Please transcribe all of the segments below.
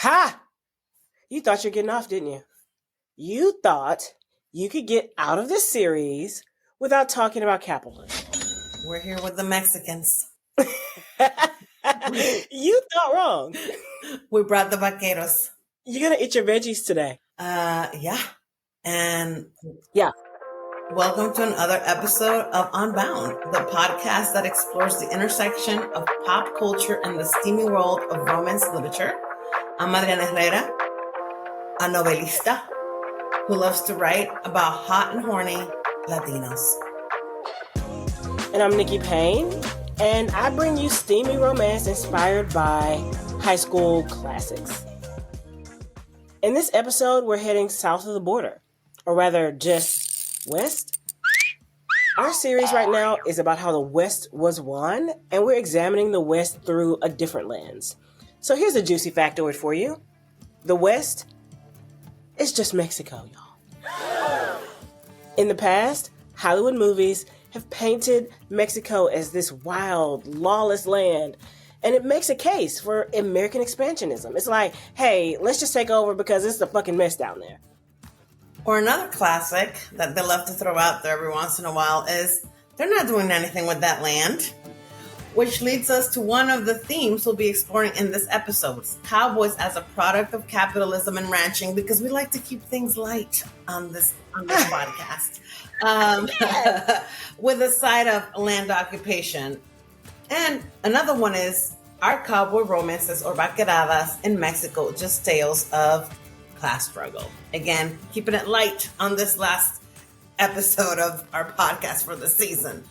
Ha! You thought you're getting off, didn't you? You thought you could get out of this series without talking about capitalism. We're here with the Mexicans. You thought wrong. We brought the Vaqueros. You're going to eat your veggies today. Yeah. And yeah. Welcome to another episode of Unbound, the podcast that explores the intersection of pop culture and the steamy world of romance literature. I'm Adriana Herrera, a novelista who loves to write about hot and horny Latinos. And I'm Nikki Payne, and I bring you steamy romance inspired by high school classics. In this episode, we're heading south of the border, or rather just west. Our series right now is about how the West was won, and we're examining the West through a different lens. So here's a juicy factoid for you. The West is just Mexico, y'all. In the past, Hollywood movies have painted Mexico as this wild, lawless land, and it makes a case for American expansionism. It's like, hey, let's just take over because it's a fucking mess down there. Or another classic that they love to throw out there every once in a while is they're not doing anything with that land. Which leads us to one of the themes we'll be exploring in this episode, Cowboys as a product of capitalism and ranching, because we like to keep things light on this podcast. With a side of land occupation. And another one is our cowboy romances or vaqueradas in Mexico, just tales of class struggle. Again, keeping it light on this last episode of our podcast for the season.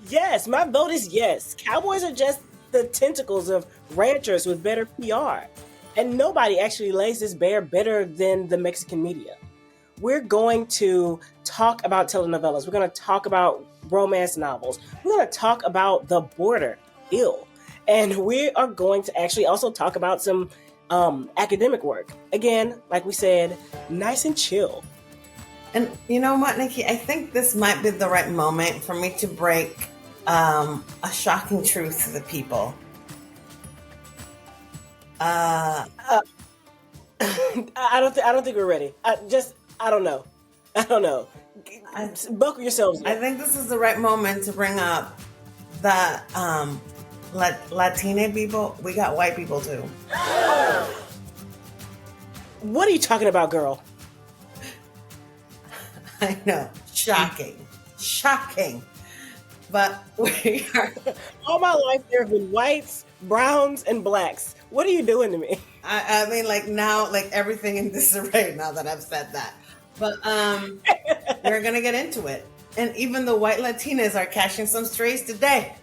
Yes, my vote is yes. Cowboys are just the tentacles of ranchers with better PR. And nobody actually lays this bare better than the Mexican media. We're going to talk about telenovelas. We're going to talk about romance novels. We're going to talk about the border. And we are going to actually also talk about some academic work. Again, like we said, nice and chill. And you know what, Nikki? I think this might be the right moment for me to break a shocking truth to the people. I don't think we're ready. I don't know. Buckle yourselves in. I think this is the right moment to bring up that Latina people, we got white people too. What are you talking about, girl? I know. Shocking. But we are... All my life there have been whites, browns, and blacks. What are you doing to me? I mean, like now, like everything in disarray now that I've said that. But we're going to get into it. And even the white Latinas are catching some strays today.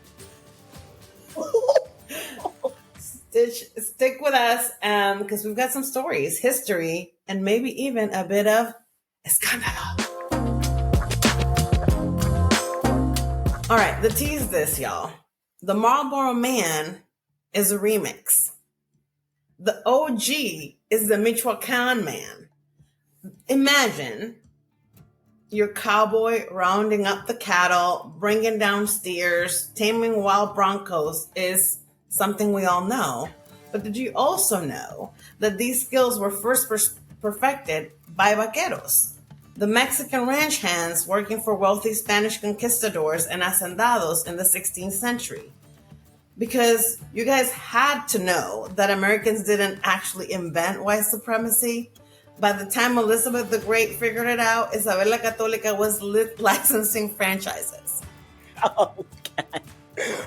Stick with us because we've got some stories, history, and maybe even a bit of escándalo. All right, the tease this, y'all. The Marlboro Man is a remix. The OG is the Michoacan Man. Imagine your cowboy rounding up the cattle, bringing down steers, taming wild broncos is something we all know. But did you also know that these skills were first perfected by vaqueros, the Mexican ranch hands working for wealthy Spanish conquistadors and hacendados in the 16th century? Because you guys had to know that Americans didn't actually invent white supremacy. By the time Elizabeth the Great figured it out, Isabel la Católica was licensing franchises. Oh, God.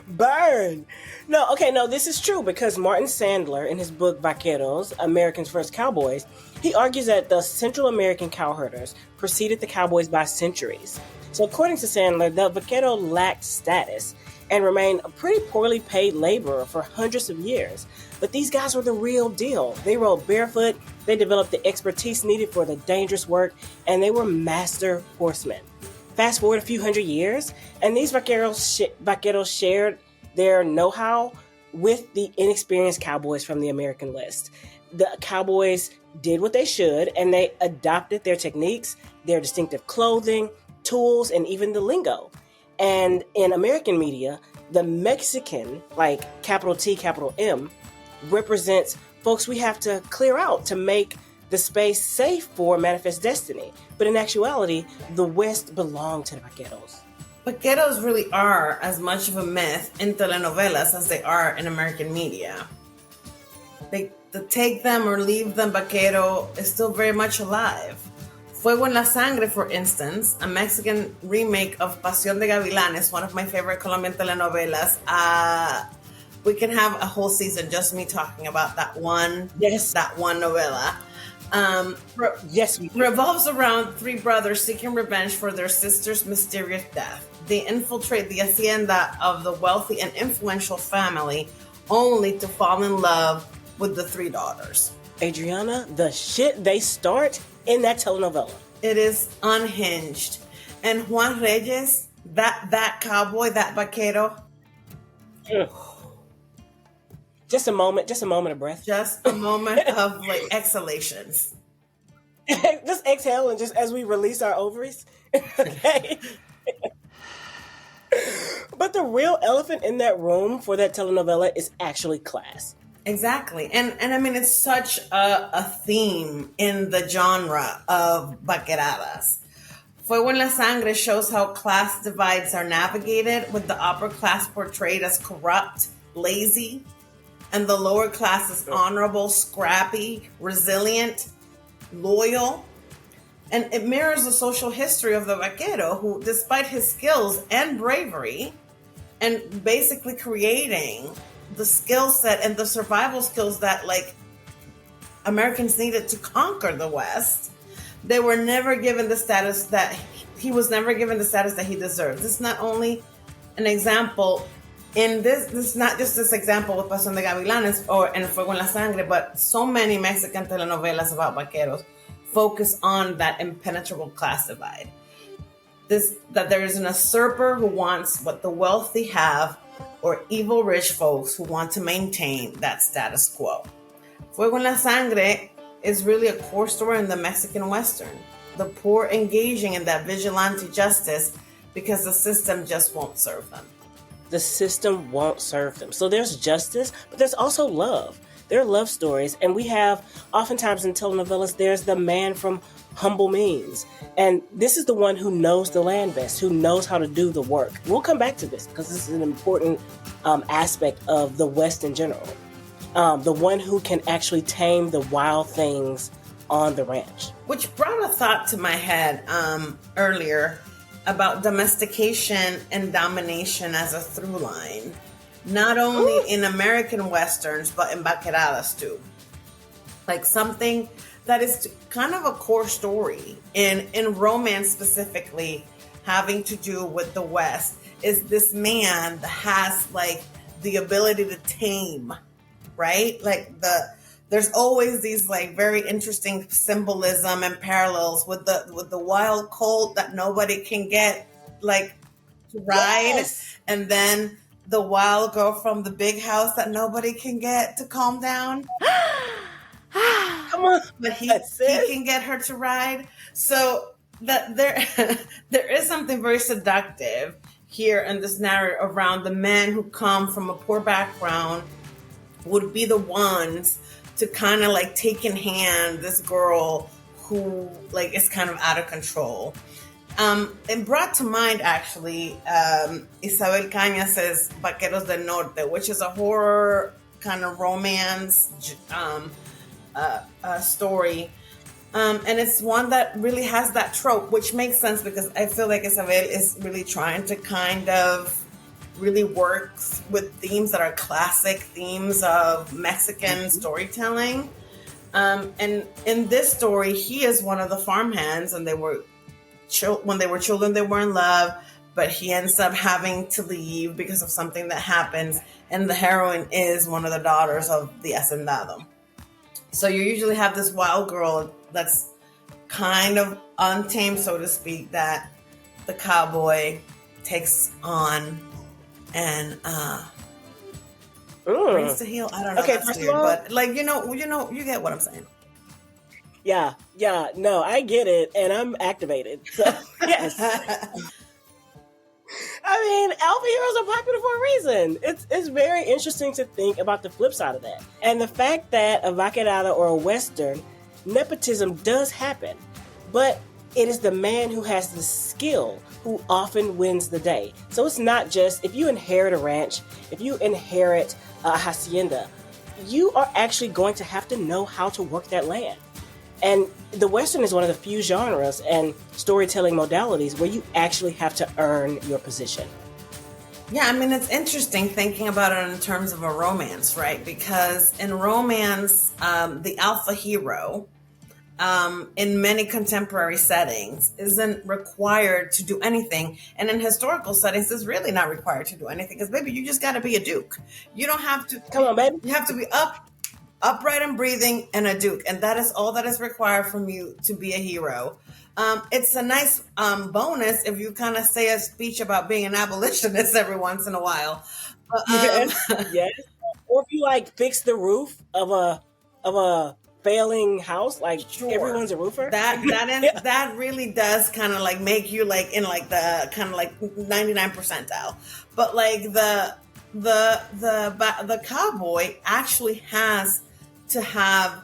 Burn. No, this is true because Martin Sandler, in his book Vaqueros, America's First Cowboys, he argues that the Central American cowherders preceded the cowboys by centuries. So according to Sandler, the vaquero lacked status and remained a pretty poorly paid laborer for hundreds of years. But these guys were the real deal. They rode barefoot, they developed the expertise needed for the dangerous work, and they were master horsemen. Fast forward a few hundred years, and these vaqueros shared their know-how with the inexperienced cowboys from the American West. The cowboys did what they should, and they adopted their techniques, their distinctive clothing, tools, and even the lingo. And in American media, the Mexican, like capital T, capital M, represents folks we have to clear out to make the space safe for manifest destiny. But in actuality, the West belonged to the Vaqueros. Vaqueros really are as much of a myth in telenovelas as they are in American media. The take them or leave them vaquero is still very much alive. Fuego en la Sangre, for instance, a Mexican remake of Pasión de Gavilanes, one of my favorite Colombian telenovelas. We can have a whole season just me talking about that one novela. Revolves around three brothers seeking revenge for their sister's mysterious death. They infiltrate the hacienda of the wealthy and influential family, only to fall in love with the three daughters. Adriana, the shit they start in that telenovela. It is unhinged. And Juan Reyes, that cowboy, that vaquero. Just a moment of breath. Just a moment of like exhalations. Just exhale and just as we release our ovaries. Okay. But the real elephant in that room for that telenovela is actually class. Exactly. And I mean, it's such a theme in the genre of vaqueradas. Fuego en la Sangre shows how class divides are navigated, with the upper class portrayed as corrupt, lazy, and the lower class is honorable, scrappy, resilient, loyal. And it mirrors the social history of the vaquero, who, despite his skills and bravery, and basically creating the skill set and the survival skills that like Americans needed to conquer the West, they were never given the status that he deserved. This is not only an example in this is not just this example with Pasión de Gavilanes or en Fuego en la Sangre, but so many Mexican telenovelas about vaqueros focus on that impenetrable class divide. That there is an usurper who wants what the wealthy have, or evil rich folks who want to maintain that status quo. Fuego en la Sangre is really a core story in the Mexican Western. The poor engaging in that vigilante justice because the system just won't serve them. The system won't serve them. So there's justice, but there's also love. There are love stories, and we have, oftentimes in telenovelas, there's the man from humble means. And this is the one who knows the land best, who knows how to do the work. We'll come back to this because this is an important aspect of the West in general. The one who can actually tame the wild things on the ranch. Which brought a thought to my head earlier about domestication and domination as a through line. Not only in American Westerns, but in vaqueradas too. Like something that is kind of a core story in romance specifically having to do with the West is this man that has like the ability to tame, right? Like there's always these like very interesting symbolism and parallels with the wild colt that nobody can get like to ride. Yes. And then the wild girl from the big house that nobody can get to calm down. Come on. But he can get her to ride. So that there is something very seductive here in this narrative around the men who come from a poor background would be the ones to kind of like take in hand this girl who like is kind of out of control. It brought to mind actually Isabel Cañas's Vaqueros del Norte, which is a horror kind of romance story. And it's one that really has that trope, which makes sense because I feel like Isabel is really trying to kind of really work with themes that are classic themes of Mexican storytelling. And in this story, he is one of the farmhands, and when they were children, they were in love, but he ends up having to leave because of something that happens. And the heroine is one of the daughters of the hacendado. So you usually have this wild girl that's kind of untamed, so to speak, that the cowboy takes on and brings to heel. I don't know. Okay, that's first weird, of all, but like you get what I'm saying. Yeah, no, I get it, and I'm activated. So yes. I mean, alpha heroes are popular for a reason. It's very interesting to think about the flip side of that. And the fact that a vaquerada or a western, nepotism does happen. But it is the man who has the skill who often wins the day. So it's not just if you inherit a ranch, if you inherit a hacienda, you are actually going to have to know how to work that land. And the Western is one of the few genres and storytelling modalities where you actually have to earn your position. Yeah, I mean, it's interesting thinking about it in terms of a romance, right? Because in romance, the alpha hero, in many contemporary settings, isn't required to do anything. And in historical settings, is really not required to do anything. Because, baby, you just got to be a duke. You don't have to... Come on, baby. You have to be upright and breathing and a duke. And that is all that is required from you to be a hero. It's a nice bonus if you kind of say a speech about being an abolitionist every once in a while. But, yes. Or if you like fix the roof of a failing house, like sure. Everyone's a roofer. That really does kind of like make you like in like the kind of like 99 percentile. But like the cowboy actually has to have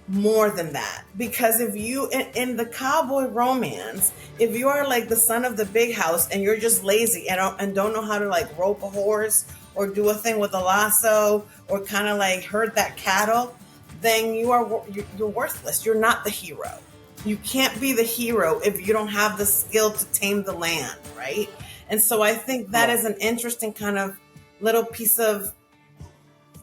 more than that, because if you in the cowboy romance, if you are like the son of the big house and you're just lazy and don't know how to like rope a horse or do a thing with a lasso or kind of like herd that cattle, then you're worthless. You're not the hero. You can't be the hero if you don't have the skill to tame the land, right? And so I think that is an interesting kind of little piece of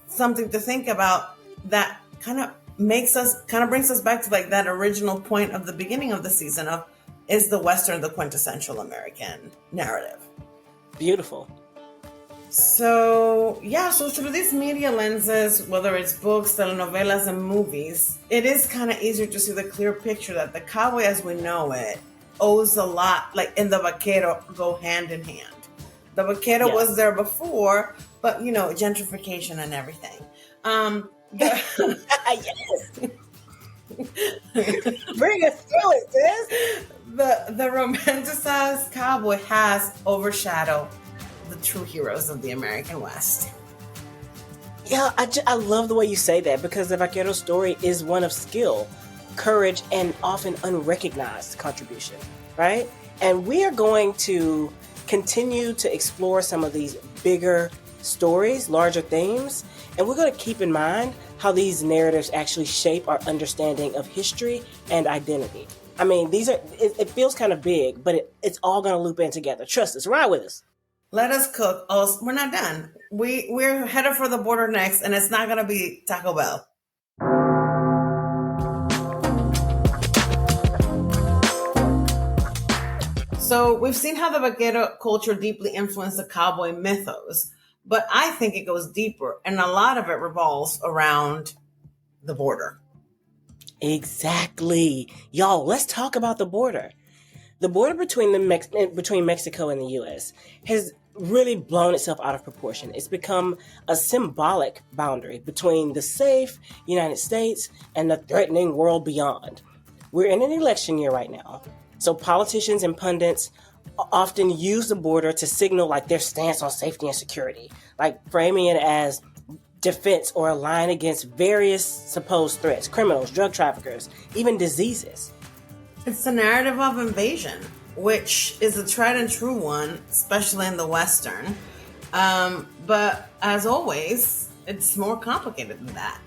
something to think about that kind of brings us back to like that original point of the beginning of the season of, is the Western the quintessential American narrative? Beautiful. So through these media lenses, whether it's books, telenovelas, and movies, it is kind of easier to see the clear picture that the cowboy as we know it owes a lot, like in the vaquero, go hand in hand. The vaquero was there before, but gentrification and everything. Yes. Bring us through it, sis. The romanticized cowboy has overshadowed the true heroes of the American West. Yeah, I love the way you say that, because the vaquero story is one of skill, courage, and often unrecognized contribution, right? And we are going to continue to explore some of these bigger stories, larger themes, and we're going to keep in mind how these narratives actually shape our understanding of history and identity. I mean, it feels kind of big, but it's all going to loop in together. Trust us. Ride with us. Let us cook. Oh, we're not done. We're headed for the border next, and it's not going to be Taco Bell. So we've seen how the vaquero culture deeply influenced the cowboy mythos, but I think it goes deeper, and a lot of it revolves around the border. Exactly. Y'all, let's talk about the border. The border between Mexico and the U.S. has really blown itself out of proportion. It's become a symbolic boundary between the safe United States and the threatening world beyond. We're in an election year right now, so politicians and pundits often use the border to signal like their stance on safety and security, like framing it as defense or a line against various supposed threats, criminals, drug traffickers, even diseases. It's the narrative of invasion, which is a tried and true one, especially in the Western. But as always, it's more complicated than that.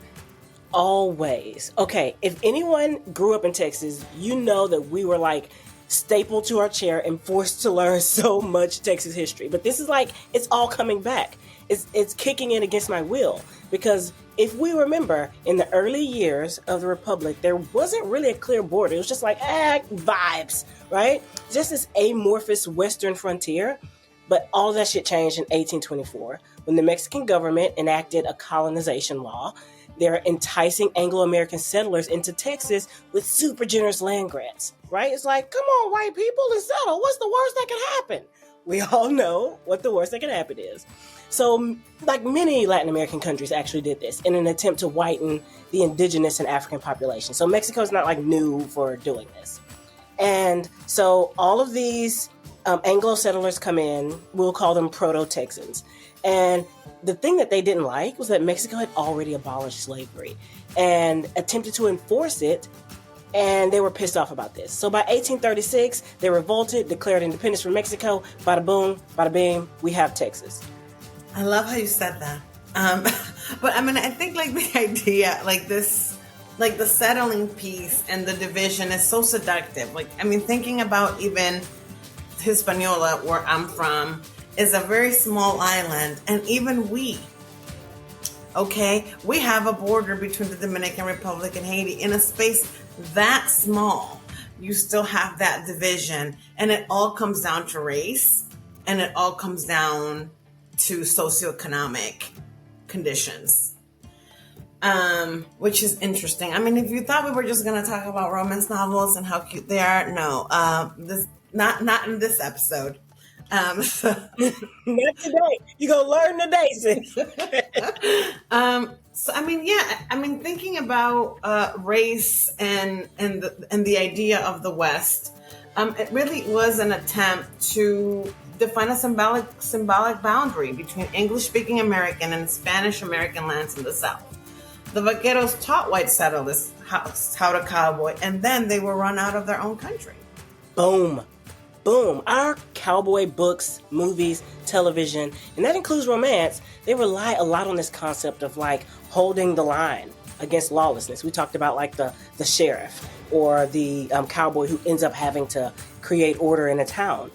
Always. Okay, if anyone grew up in Texas, you know that we were like stapled to our chair and forced to learn so much Texas history. But this is like, it's all coming back. It's kicking in against my will, because if we remember, in the early years of the Republic, there wasn't really a clear border. It was just like, vibes, right? Just this amorphous Western frontier. But all that shit changed in 1824 when the Mexican government enacted a colonization law. They're enticing Anglo-American settlers into Texas with super generous land grants, right? It's like, come on, white people, let's settle. What's the worst that could happen? We all know what the worst that could happen is. So, like many Latin American countries actually did this in an attempt to whiten the indigenous and African population. So Mexico is not like new for doing this. And so all of these Anglo settlers come in. We'll call them proto-Texans. And the thing that they didn't like was that Mexico had already abolished slavery and attempted to enforce it, and they were pissed off about this. So by 1836, they revolted, declared independence from Mexico. Bada boom, bada bing, we have Texas. I love how you said that. But I mean, I think like the idea, like this, like the settling piece and the division is so seductive. Like, I mean, thinking about even Hispaniola, where I'm from, is a very small island, and even we have a border between the Dominican Republic and Haiti in a space that small. You still have that division, and it all comes down to race, and it all comes down to socioeconomic conditions, which is interesting. I mean, if you thought we were just going to talk about romance novels and how cute they are, no, this not in this episode. Not today. You gonna learn today, sis. So I mean, thinking about race and the idea of the West, it really was an attempt to define a symbolic boundary between English-speaking American and Spanish-American lands in the South. The Vaqueros taught white settlers how to cowboy, and then they were run out of their own country. Boom. Boom. Our cowboy books, movies, television, and that includes romance, they rely a lot on this concept of like holding the line against lawlessness. We talked about like the sheriff or the cowboy who ends up having to create order in a town.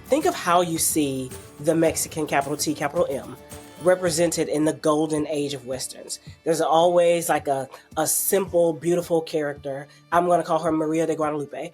Think of how you see the Mexican capital T, capital M, represented in the golden age of Westerns. There's always like a simple, beautiful character. I'm going to call her Maria de Guadalupe.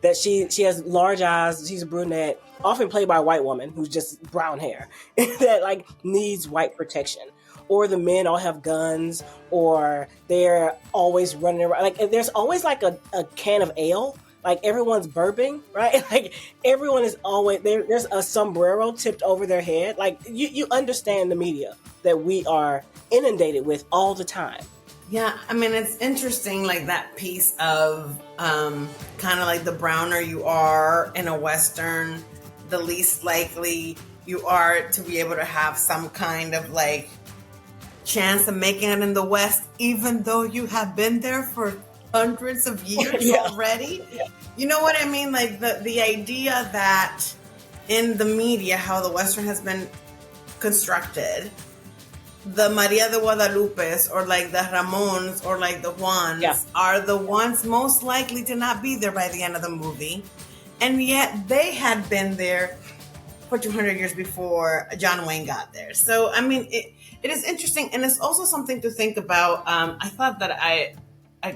That she has large eyes. She's a brunette, often played by a white woman who's just brown hair that like needs white protection. Or the men all have guns, or they're always running around. Like there's always like a can of ale. Like everyone's burping, right? Like everyone is always there. There's a sombrero tipped over their head. Like you understand the media that we are inundated with all the time. Yeah, I mean, it's interesting, like that piece of kind of like the browner you are in a Western, the least likely you are to be able to have some kind of like chance of making it in the West, even though you have been there for hundreds of years already. Yeah. You know what I mean? Like the idea that in the media, how the Western has been constructed, the Maria de Guadalupes or like the Ramons or like the Juans are the ones most likely to not be there by the end of the movie. And yet they had been there for 200 years before John Wayne got there. So, I mean, it is interesting. And it's also something to think about. I thought that I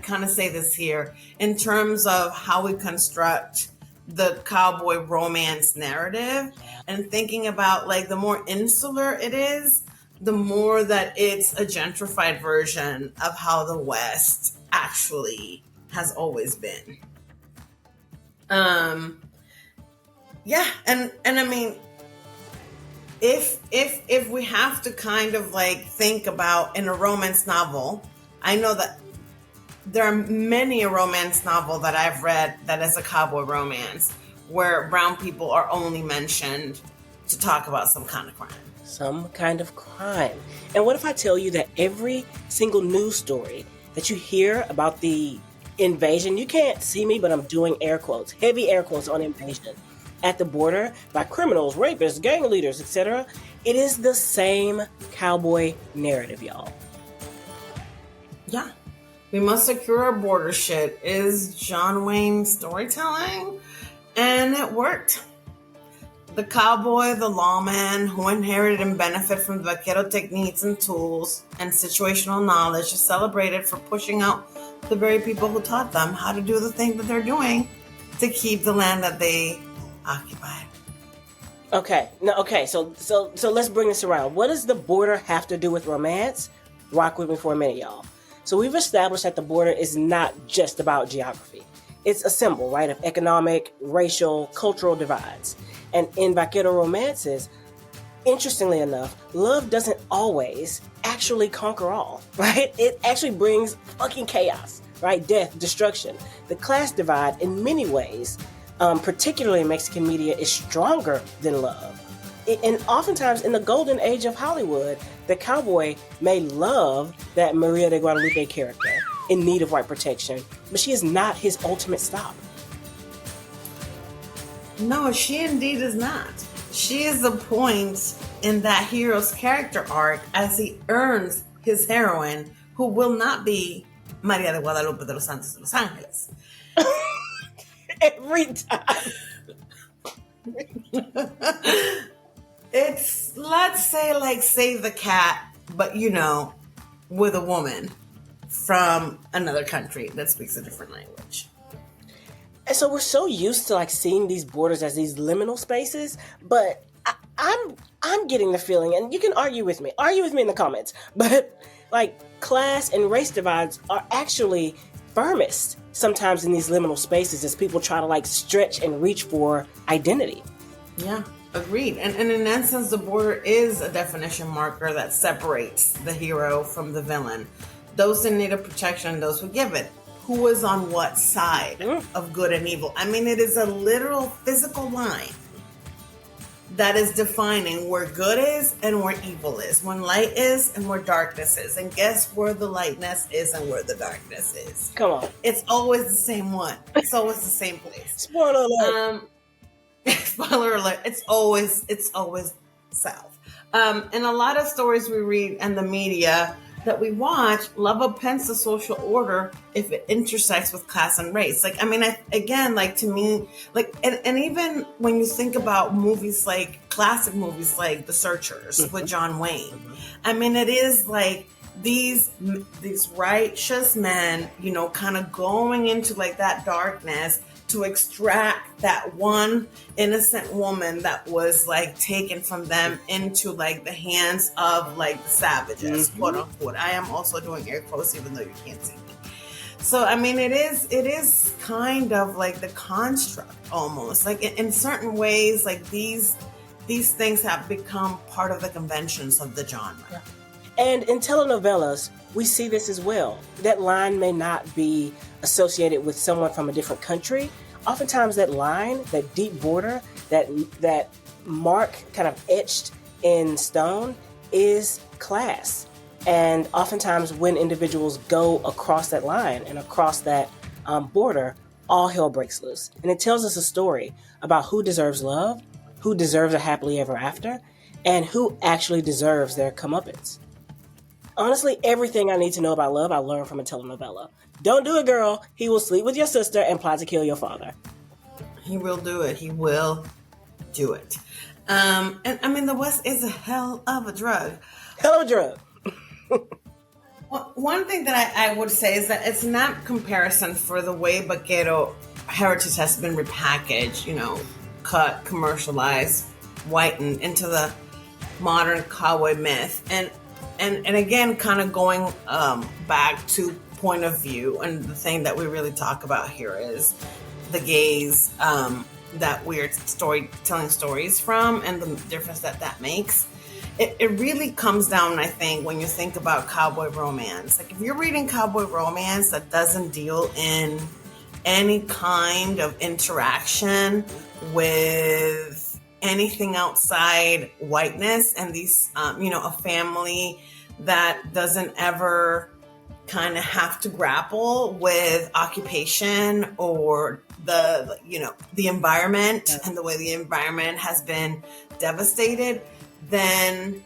kind of say this here in terms of how we construct the cowboy romance narrative, and thinking about like the more insular it is, the more that it's a gentrified version of how the West actually has always been. And I mean, if we have to kind of like think about in a romance novel, I know that there are many a romance novel that I've read that is a cowboy romance where brown people are only mentioned to talk about some kind of crime. Some kind of crime. And what if I tell you that every single news story that you hear about the invasion, you can't see me, but I'm doing air quotes, heavy air quotes on invasion, at the border by criminals, rapists, gang leaders, etc. It is the same cowboy narrative, y'all. Yeah. We must secure our border shit is John Wayne's storytelling, and it worked. The cowboy, the lawman who inherited and benefited from the vaquero techniques and tools and situational knowledge is celebrated for pushing out the very people who taught them how to do the thing that they're doing to keep the land that they occupied. So let's bring this around. What does the border have to do with romance? Rock with me for a minute, y'all. So we've established that the border is not just about geography. It's a symbol, right, of economic, racial, cultural divides. And in vaquero romances, interestingly enough, love doesn't always actually conquer all, right? It actually brings fucking chaos, right? Death, destruction. The class divide, in many ways, particularly in Mexican media, is stronger than love. And oftentimes in the golden age of Hollywood, the cowboy may love that Maria de Guadalupe character in need of white protection, but she is not his ultimate stop. No, she indeed is not. She is the point in that hero's character arc as he earns his heroine, who will not be Maria de Guadalupe de los Santos de los Ángeles. Every time. It's, let's say, like Save the Cat, but with a woman from another country that speaks a different language. And so we're so used to like seeing these borders as these liminal spaces, but I'm getting the feeling, and you can argue with me in the comments, but like class and race divides are actually firmest sometimes in these liminal spaces as people try to like stretch and reach for identity. Yeah, agreed. And in that sense, the border is a definition marker that separates the hero from the villain. Those in need of protection, those who give it. Who is on what side of good and evil? I mean, it is a literal physical line that is defining where good is and where evil is, when light is and where darkness is. And guess where the lightness is and where the darkness is? Come on. It's always the same one. It's always the same place. Spoiler alert. Spoiler alert. It's always south. In a lot of stories we read and the media that we watch, love upends the social order if it intersects with class and race. Like, I mean, to me, like, and even when you think about movies like classic movies like The Searchers with John Wayne, I mean, it is like these righteous men, kind of going into like that darkness to extract that one innocent woman that was like taken from them into like the hands of like the savages, quote unquote. I am also doing air quotes even though you can't see me. So I mean, it is kind of like the construct almost. Like in certain ways, like these things have become part of the conventions of the genre. Yeah. And in telenovelas, we see this as well. That line may not be associated with someone from a different country. Oftentimes that line, that deep border, that mark kind of etched in stone is class. And oftentimes when individuals go across that line and across that border, all hell breaks loose. And it tells us a story about who deserves love, who deserves a happily ever after, and who actually deserves their comeuppance. Honestly, everything I need to know about love, I learned from a telenovela. Don't do it, girl. He will sleep with your sister and plot to kill your father. He will do it. He will do it. And I mean, the West is a hell of a drug. Hell of a drug. One thing that I would say is that it's not comparison for the way Vaquero heritage has been repackaged, cut, commercialized, whitened into the modern cowboy myth. And again, kind of going back to point of view, and the thing that we really talk about here is the gaze that we're telling stories from and the difference that makes. It really comes down, I think, when you think about cowboy romance. Like if you're reading cowboy romance that doesn't deal in any kind of interaction with anything outside whiteness and these, a family that doesn't ever kind of have to grapple with occupation or the environment and the way the environment has been devastated, then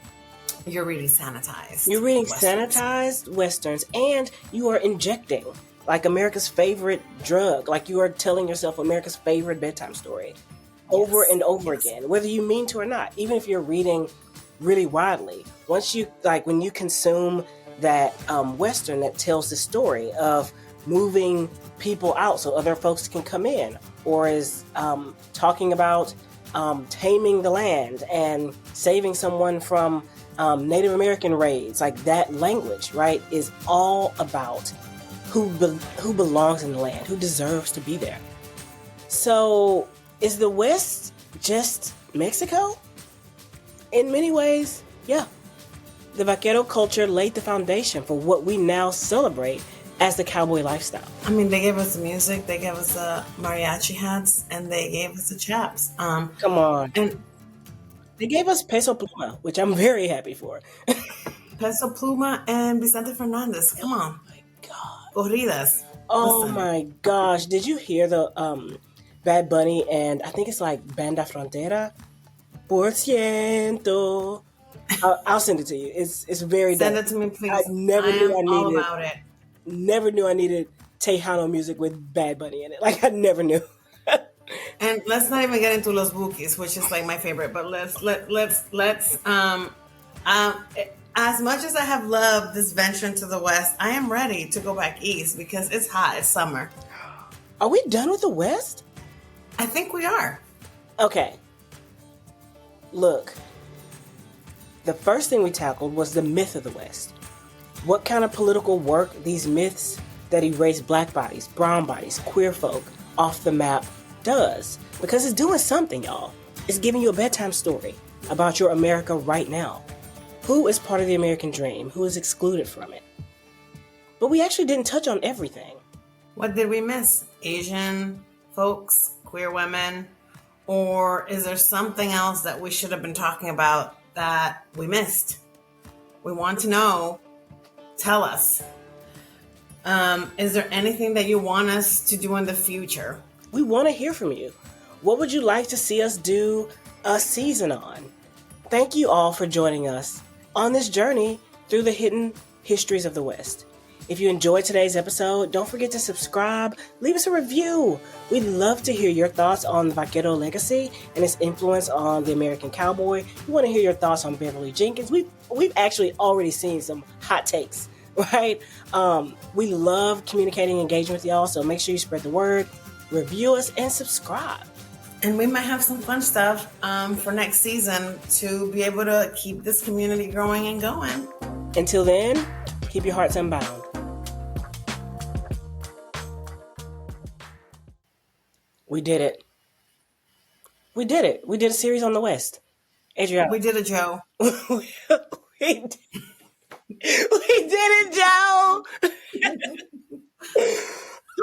you're reading sanitized. You're reading sanitized Westerns, and you are injecting like America's favorite drug. Like you are telling yourself America's favorite bedtime story over and over again, whether you mean to or not. Even if you're reading really widely, once you when you consume that Western that tells the story of moving people out so other folks can come in, or is talking about taming the land and saving someone from Native American raids, like that language, right, is all about who belongs in the land, who deserves to be there. So is the West just Mexico? In many ways, yeah. The vaquero culture laid the foundation for what we now celebrate as the cowboy lifestyle. I mean, they gave us the music, they gave us the mariachi hats, and they gave us the chaps. Come on. And They gave us Peso Pluma, which I'm very happy for. Peso Pluma and Vicente Fernandez. Come on. My God. Corridas. Oh Listen. my gosh. Did you hear the Bad Bunny and I think it's like Banda Frontera? Por ciento. I'll send it to you. It's very Send dope. it to me, please. I never knew I all needed about it. never knew I needed Tejano music with Bad Bunny in it. Like I never knew. And let's not even get into Los Bukis, which is like my favorite. But let's as much as I have loved this venture into the West, I am ready to go back east because it's hot. It's summer. Are we done with the West? I think we are. Okay. Look. The first thing we tackled was the myth of the West. What kind of political work these myths that erase black bodies, brown bodies, queer folk off the map does. Because it's doing something, y'all. It's giving you a bedtime story about your America right now. Who is part of the American dream? Who is excluded from it? But we actually didn't touch on everything. What did we miss? Asian folks, queer women? Or is there something else that we should have been talking about that we missed? We want to know. Tell us. Is there anything that you want us to do in the future? We want to hear from you. What would you like to see us do a season on? Thank you all for joining us on this journey through the hidden histories of the West. If you enjoyed today's episode, don't forget to subscribe, leave us a review. We'd love to hear your thoughts on the Vaquero legacy and its influence on the American cowboy. We want to hear your thoughts on Beverly Jenkins. We've actually already seen some hot takes, right? We love communicating and engaging with y'all, so make sure you spread the word, review us, and subscribe. And we might have some fun stuff for next season to be able to keep this community growing and going. Until then, keep your hearts unbound. We did it. We did it. We did a series on the West. Adriana. We did it, Joe. we did it, Joe.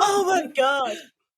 Oh my gosh.